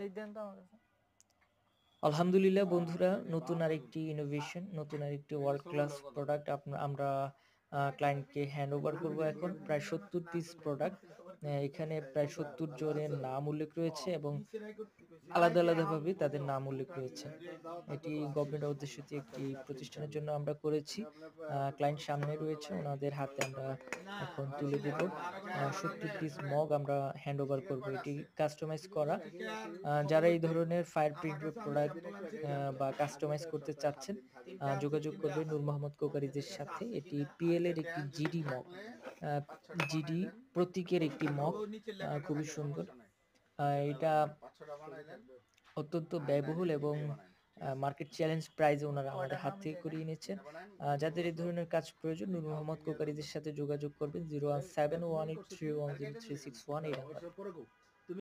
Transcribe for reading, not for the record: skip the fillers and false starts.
এই দেন তো আমার কাছে। আলহামদুলিল্লাহ বন্ধুরা, নতুন আরেকটি ইনোভেশন, নতুন আরেকটি ওয়ার্ল্ড ক্লাস প্রোডাক্ট আমরা ক্লায়েন্টকে হ্যান্ড ওভার করবো। এখন প্রায় 70 পিস প্রোডাক্ট, এখানে প্রায় 70 জনের নাম উল্লেখ রয়েছে এবং আলাদা আলাদাভাবে তাদের নাম উল্লেখ রয়েছে। এটি গভর্নমেন্ট উদ্দেশ্যিত একটি প্রতিষ্ঠানের জন্য আমরা করেছি। ক্লায়েন্ট সামনে রয়েছে, ওনাদের হাতে আমরা এখন তুলে দেব। 70 পিস মগ আমরা হ্যান্ড ওভার করবো। এটি কাস্টমাইজ করা। যারা এই ধরনের ফায়ার প্রিন্টের প্রোডাক্ট বা কাস্টমাইজ করতে চাচ্ছেন, যোগাযোগ করবেন নূর মোহাম্মদ কোকারিজের সাথে। এটি পিএল এর একটি জিডি মগ, জিডি প্রতীকের একটি মগ, খুবই সুন্দর। এটা অত্যন্ত ব্যয়বহুল এবং মার্কেট চ্যালেঞ্জ প্রাইজে ওনারা আমাদের হাত থেকে করিয়ে নিচ্ছেন। যাদের এই ধরনের কাজ প্রয়োজন, নূর মোহাম্মদ কোকারিজের সাথে যোগাযোগ করবেন 01718310361 এই নাম্বার।